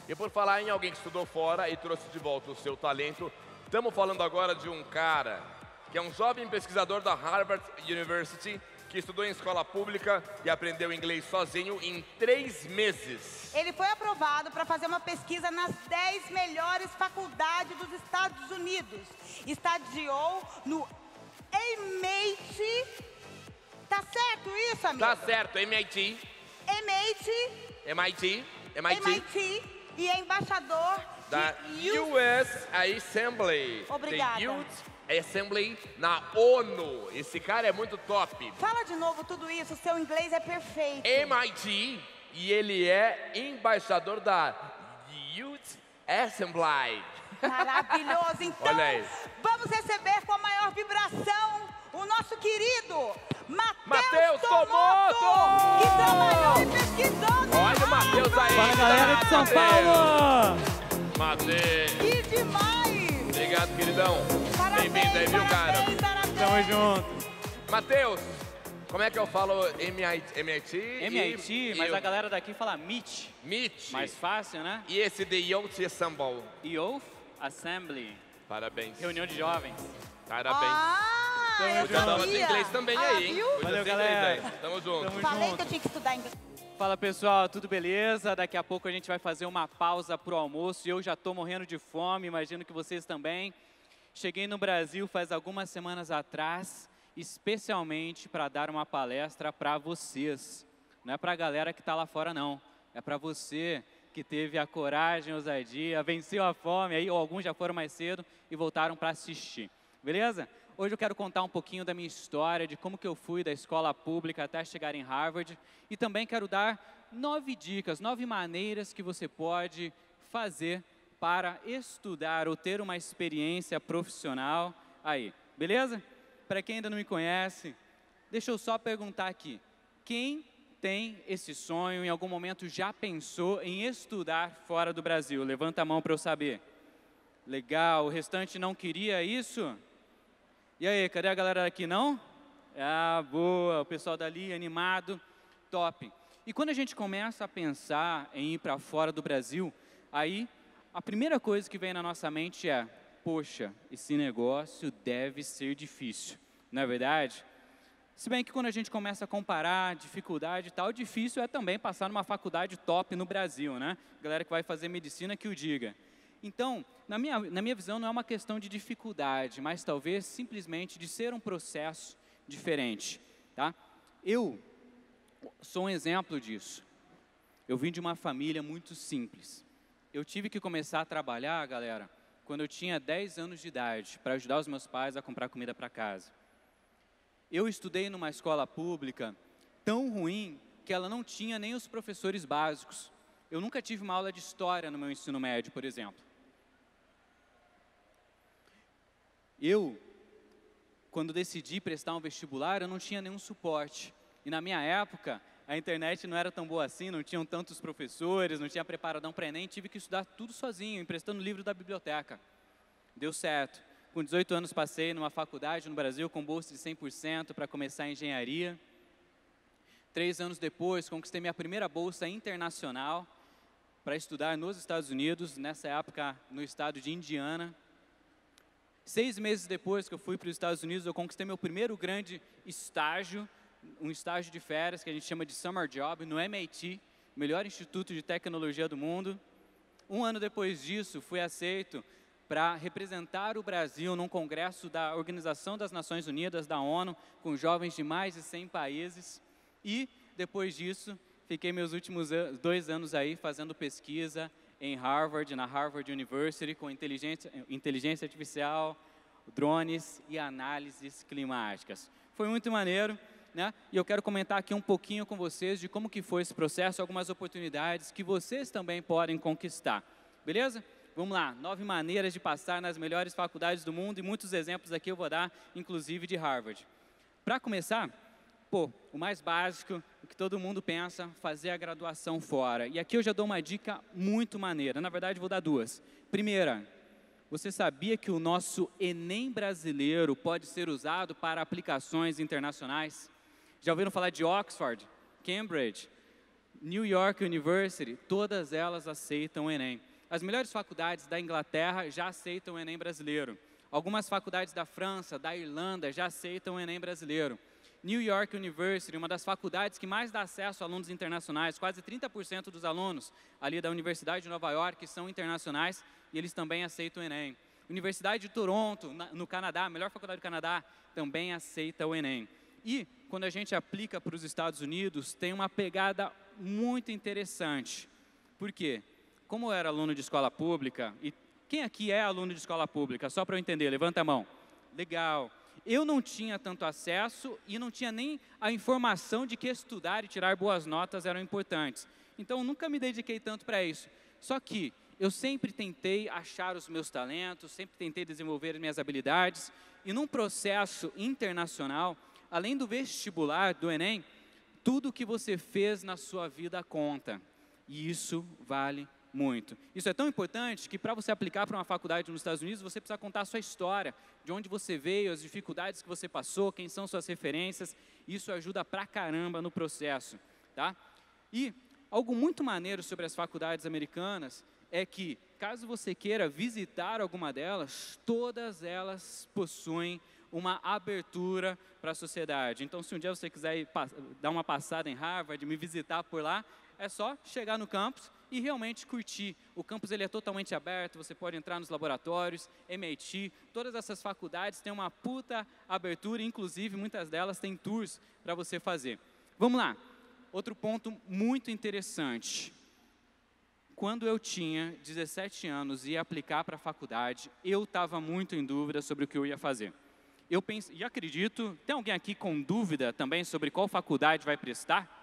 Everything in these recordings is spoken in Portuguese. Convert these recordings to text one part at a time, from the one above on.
E por falar em alguém que estudou fora e trouxe de volta o seu talento, estamos falando agora de um cara que é um jovem pesquisador da Harvard University, que estudou em escola pública e aprendeu inglês sozinho em 3 meses. Ele foi aprovado para fazer uma pesquisa nas 10 melhores faculdades dos Estados Unidos. Estagiou no MIT. Tá certo isso, amigo? Tá certo, MIT. MIT e é embaixador da de US Assembly. Obrigada. Tem Youth Assembly na ONU. Esse cara é muito top. Fala de novo tudo isso, seu inglês é perfeito. MIT, e ele é embaixador da Youth Assembly. Maravilhoso. Então, Olha aí. vamos receber com a maior vibração o nosso querido Matheus Tomoto, Tomoto! que trabalhou e pesquisou na Olha o Matheus aí. Fala, galera de São Paulo! Matheus. Que demais! Obrigado, queridão. Parabéns, Bem-vindo aí, viu, cara? parabéns. Tamo junto. Matheus, como é que eu falo MIT? MIT, mas a galera daqui fala MIT. MIT. Mais fácil, né? E esse The Youth Assembly? Youth Assembly. Parabéns. Reunião de jovens. Parabéns. Eu Hoje eu dava de sabia. inglês também aí, hein? Viu? Hoje eu Valeu, sei galera. inglês aí. Tamo junto. Tamo Falei junto. que eu tinha que estudar inglês. Fala, pessoal, tudo beleza? Daqui a pouco a gente vai fazer uma pausa pro almoço e eu já tô morrendo de fome, imagino que vocês também. Cheguei no Brasil faz algumas semanas atrás, especialmente para dar uma palestra para vocês. Não é para a galera que está lá fora, não. É para você que teve a coragem, a ousadia, venceu a fome, aí, ou alguns já foram mais cedo e voltaram para assistir. Beleza? Hoje eu quero contar um pouquinho da minha história, de como que eu fui da escola pública até chegar em Harvard. E também quero dar 9 dicas, 9 maneiras que você pode fazer para estudar ou ter uma experiência profissional aí. Beleza? Para quem ainda não me conhece, deixa eu só perguntar aqui. Quem tem esse sonho, em algum momento já pensou em estudar fora do Brasil? Levanta a mão para eu saber. Legal, o restante não queria isso? E aí, cadê a galera aqui, não? Ah, boa, o pessoal dali animado, top. E quando a gente começa a pensar em ir para fora do Brasil, aí a primeira coisa que vem na nossa mente é, poxa, esse negócio deve ser difícil, não é verdade? Se bem que quando a gente começa a comparar dificuldade e tal, difícil é também passar numa faculdade top no Brasil, né? Galera que vai fazer medicina que o diga. Então, na minha visão, não é uma questão de dificuldade, mas talvez simplesmente de ser um processo diferente, tá? Eu sou um exemplo disso. Eu vim de uma família muito simples. Eu tive que começar a trabalhar, galera, quando eu tinha 10 anos de idade, para ajudar os meus pais a comprar comida para casa. Eu estudei numa escola pública tão ruim que ela não tinha nem os professores básicos. Eu nunca tive uma aula de história no meu ensino médio, por exemplo. Eu, quando decidi prestar um vestibular, eu não tinha nenhum suporte. E na minha época, a internet não era tão boa assim, não tinham tantos professores, não tinha preparadão para Enem, tive que estudar tudo sozinho, emprestando livro da biblioteca. Deu certo. Com 18 anos passei numa faculdade no Brasil com bolsa de 100% para começar a engenharia. 3 anos depois, conquistei minha primeira bolsa internacional para estudar nos Estados Unidos, nessa época no estado de Indiana. 6 meses depois que eu fui para os Estados Unidos, eu conquistei meu primeiro grande estágio, um estágio de férias que a gente chama de Summer Job, no MIT, melhor instituto de tecnologia do mundo. 1 ano depois disso, fui aceito para representar o Brasil num congresso da Organização das Nações Unidas, da ONU, com jovens de mais de 100 países. E, depois disso, fiquei meus últimos 2 anos aí fazendo pesquisa em Harvard, na Harvard University, com inteligência artificial, drones e análises climáticas. Foi muito maneiro, né? E eu quero comentar aqui um pouquinho com vocês de como que foi esse processo, algumas oportunidades que vocês também podem conquistar. Beleza? Vamos lá, 9 maneiras de passar nas melhores faculdades do mundo e muitos exemplos aqui eu vou dar, inclusive de Harvard. Para começar, o mais básico, o que todo mundo pensa, fazer a graduação fora. E aqui eu já dou uma dica muito maneira, na verdade vou dar 2. Primeira, você sabia que o nosso Enem brasileiro pode ser usado para aplicações internacionais? Já ouviram falar de Oxford, Cambridge, New York University, todas elas aceitam o Enem. As melhores faculdades da Inglaterra já aceitam o Enem brasileiro. Algumas faculdades da França, da Irlanda, já aceitam o Enem brasileiro. New York University, uma das faculdades que mais dá acesso a alunos internacionais, quase 30% dos alunos ali da Universidade de Nova York são internacionais e eles também aceitam o Enem. Universidade de Toronto, no Canadá, a melhor faculdade do Canadá, também aceita o Enem. E, quando a gente aplica para os Estados Unidos, tem uma pegada muito interessante. Por quê? Como eu era aluno de escola pública, e quem aqui é aluno de escola pública? Só para eu entender, levanta a mão. Legal. Eu não tinha tanto acesso e não tinha nem a informação de que estudar e tirar boas notas eram importantes. Então, eu nunca me dediquei tanto para isso. Só que eu sempre tentei achar os meus talentos, sempre tentei desenvolver as minhas habilidades. E num processo internacional, além do vestibular, do Enem, tudo que você fez na sua vida conta. E isso vale muito. Isso é tão importante que para você aplicar para uma faculdade nos Estados Unidos, você precisa contar a sua história, de onde você veio, as dificuldades que você passou, quem são suas referências. Isso ajuda pra caramba no processo, tá? E algo muito maneiro sobre as faculdades americanas é que, caso você queira visitar alguma delas, todas elas possuem uma abertura para a sociedade. Então, se um dia você quiser ir dar uma passada em Harvard, me visitar por lá, é só chegar no campus e realmente curtir. O campus ele é totalmente aberto, você pode entrar nos laboratórios, MIT, todas essas faculdades têm uma puta abertura, inclusive muitas delas têm tours para você fazer. Vamos lá, outro ponto muito interessante. Quando eu tinha 17 anos e ia aplicar para a faculdade, eu estava muito em dúvida sobre o que eu ia fazer. Eu pensei, e acredito, tem alguém aqui com dúvida também sobre qual faculdade vai prestar?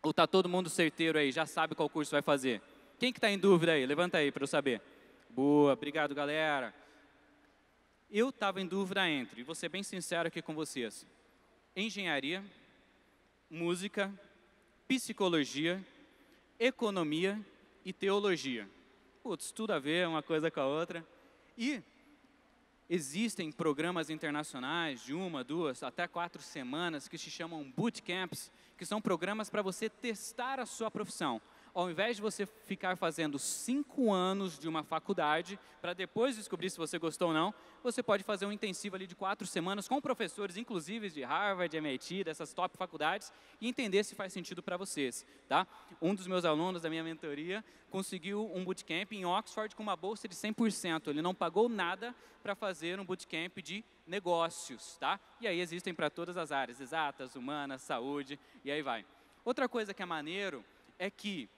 Ou está todo mundo certeiro aí, já sabe qual curso vai fazer? Quem que está em dúvida aí? Levanta aí para eu saber. Boa, obrigado galera. Eu estava em dúvida entre, vou ser bem sincero aqui com vocês, engenharia, música, psicologia, economia e teologia. Putz, tudo a ver uma coisa com a outra. E existem programas internacionais de 1, 2, até 4 semanas que se chamam bootcamps, que são programas para você testar a sua profissão. Ao invés de você ficar fazendo 5 anos de uma faculdade, para depois descobrir se você gostou ou não, você pode fazer um intensivo ali de 4 semanas com professores, inclusive de Harvard, MIT, dessas top faculdades, e entender se faz sentido para vocês, tá? Um dos meus alunos da minha mentoria conseguiu um bootcamp em Oxford com uma bolsa de 100%. Ele não pagou nada para fazer um bootcamp de negócios, tá? E aí existem para todas as áreas, exatas, humanas, saúde, e aí vai. Outra coisa que é maneiro é que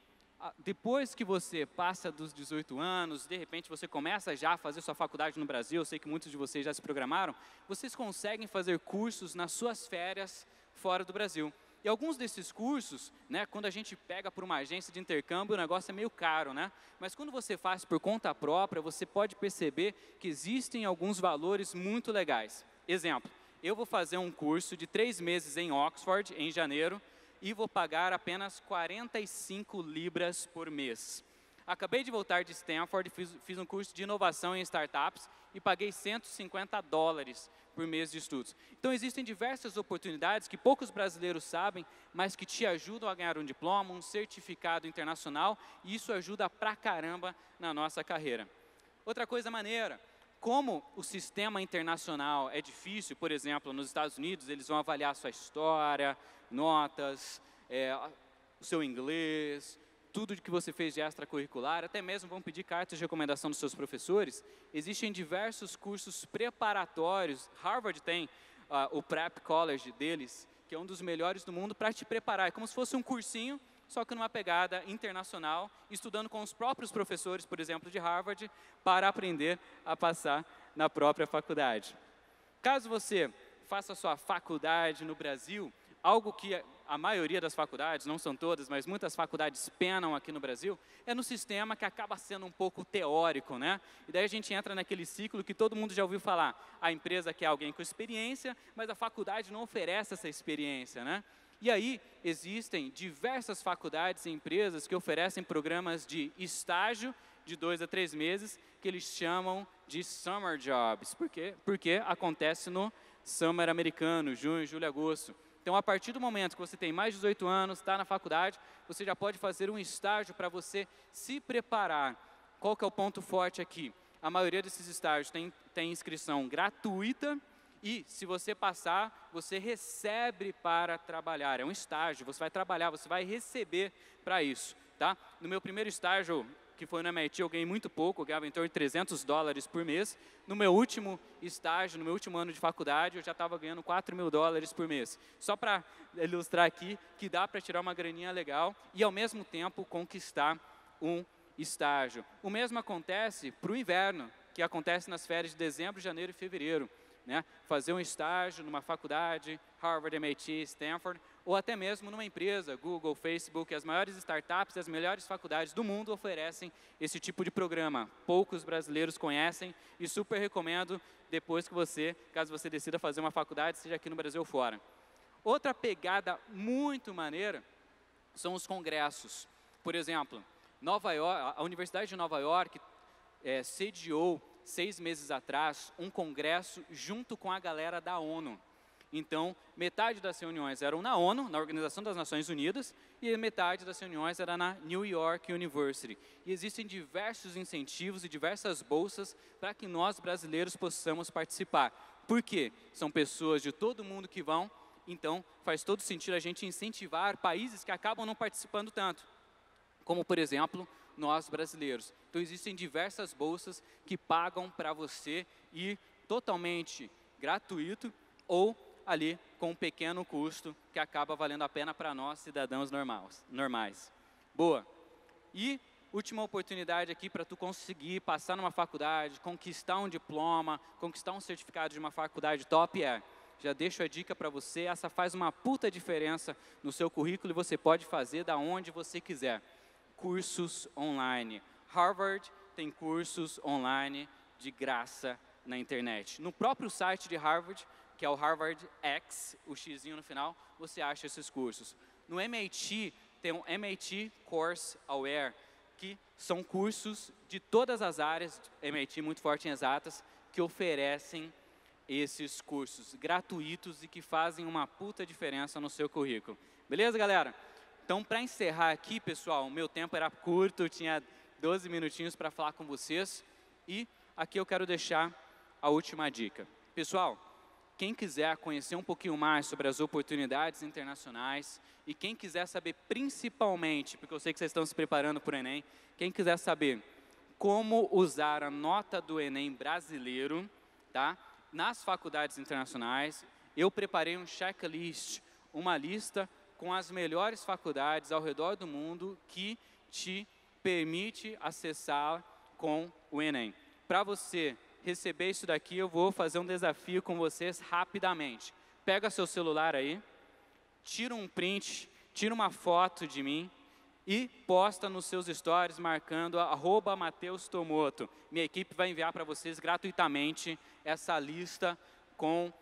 depois que você passa dos 18 anos, de repente você começa já a fazer sua faculdade no Brasil, eu sei que muitos de vocês já se programaram, vocês conseguem fazer cursos nas suas férias fora do Brasil. E alguns desses cursos, né, quando a gente pega por uma agência de intercâmbio, o negócio é meio caro, né? Mas quando você faz por conta própria, você pode perceber que existem alguns valores muito legais. Exemplo, eu vou fazer um curso de 3 meses em Oxford, em janeiro, e vou pagar apenas 45 libras por mês. Acabei de voltar de Stanford, fiz um curso de inovação em startups e paguei $150 por mês de estudos. Então, existem diversas oportunidades que poucos brasileiros sabem, mas que te ajudam a ganhar um diploma, um certificado internacional, e isso ajuda pra caramba na nossa carreira. Outra coisa maneira, como o sistema internacional é difícil, por exemplo, nos Estados Unidos, eles vão avaliar a sua história, notas, o seu inglês, tudo que você fez de extracurricular, até mesmo vão pedir cartas de recomendação dos seus professores. Existem diversos cursos preparatórios. Harvard tem o Prep College deles, que é um dos melhores do mundo para te preparar. É como se fosse um cursinho, só que numa pegada internacional, estudando com os próprios professores, por exemplo, de Harvard, para aprender a passar na própria faculdade. Caso você faça a sua faculdade no Brasil, algo que a maioria das faculdades, não são todas, mas muitas faculdades penam aqui no Brasil, é no sistema que acaba sendo um pouco teórico, né? E daí a gente entra naquele ciclo que todo mundo já ouviu falar. A empresa quer alguém com experiência, mas a faculdade não oferece essa experiência, né? E aí existem diversas faculdades e empresas que oferecem programas de estágio de 2 a 3 meses, que eles chamam de Summer Jobs. Por quê? Porque acontece no Summer americano, junho, julho, agosto. Então, a partir do momento que você tem mais de 18 anos, está na faculdade, você já pode fazer um estágio para você se preparar. Qual que é o ponto forte aqui? A maioria desses estágios tem inscrição gratuita e, se você passar, você recebe para trabalhar. É um estágio, você vai trabalhar, você vai receber para isso. Tá? No meu primeiro estágio, que foi no MIT, eu ganhei muito pouco, eu ganhava em torno de $300 por mês. No meu último estágio, no meu último ano de faculdade, eu já estava ganhando $4.000 por mês. Só para ilustrar aqui que dá para tirar uma graninha legal e, ao mesmo tempo, conquistar um estágio. O mesmo acontece para o inverno, que acontece nas férias de dezembro, janeiro e fevereiro. Né? Fazer um estágio numa faculdade, Harvard, MIT, Stanford, ou até mesmo numa empresa, Google, Facebook, as maiores startups, as melhores faculdades do mundo oferecem esse tipo de programa. Poucos brasileiros conhecem e super recomendo depois que você, caso você decida fazer uma faculdade, seja aqui no Brasil ou fora. Outra pegada muito maneira são os congressos. Por exemplo, Nova York, a Universidade de Nova York sediou 6 meses atrás um congresso junto com a galera da ONU. Então, metade das reuniões eram na ONU, na Organização das Nações Unidas, e metade das reuniões era na New York University. E existem diversos incentivos e diversas bolsas para que nós, brasileiros, possamos participar. Por quê? São pessoas de todo mundo que vão, então faz todo sentido a gente incentivar países que acabam não participando tanto, como, por exemplo, nós brasileiros. Então, existem diversas bolsas que pagam para você ir totalmente gratuito ou ali com um pequeno custo que acaba valendo a pena para nós, cidadãos normais. Boa. E última oportunidade aqui para tu conseguir passar numa faculdade, conquistar um diploma, conquistar um certificado de uma faculdade top já deixo a dica para você, essa faz uma puta diferença no seu currículo e você pode fazer da onde você quiser. Cursos online. Harvard tem cursos online de graça na internet. No próprio site de Harvard, que é o Harvard X, o xizinho no final, você acha esses cursos. No MIT, tem um MIT Course Aware, que são cursos de todas as áreas, MIT muito forte em exatas, que oferecem esses cursos gratuitos e que fazem uma puta diferença no seu currículo. Beleza, galera? Então, para encerrar aqui, pessoal, o meu tempo era curto, eu tinha 12 minutinhos para falar com vocês. E aqui eu quero deixar a última dica. Pessoal, quem quiser conhecer um pouquinho mais sobre as oportunidades internacionais e quem quiser saber principalmente, porque eu sei que vocês estão se preparando para o Enem, quem quiser saber como usar a nota do Enem brasileiro, tá? Nas faculdades internacionais, eu preparei um checklist, uma lista com as melhores faculdades ao redor do mundo que te permite acessar com o Enem. Para você receber isso daqui, eu vou fazer um desafio com vocês rapidamente. Pega seu celular aí, tira um print, tira uma foto de mim e posta nos seus stories marcando @MatheusTomoto. Minha equipe vai enviar para vocês gratuitamente essa lista com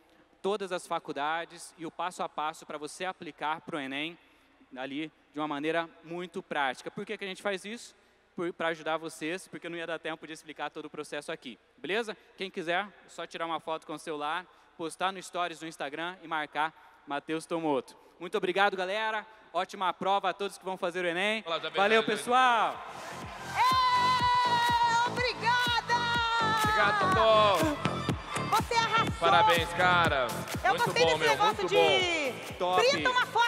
todas as faculdades e o passo a passo para você aplicar para o Enem ali de uma maneira muito prática. Por que que a gente faz isso? Para ajudar vocês, porque não ia dar tempo de explicar todo o processo aqui. Beleza? Quem quiser, é só tirar uma foto com o celular, postar no Stories do Instagram e marcar Matheus Tomoto. Muito obrigado, galera. Ótima prova a todos que vão fazer o Enem. Valeu, pessoal! Obrigada! Obrigado, Totó! Você arrasou! Parabéns, cara. Eu Muito gostei bom, desse meu. negócio Muito de... bom. Top. Printa uma foto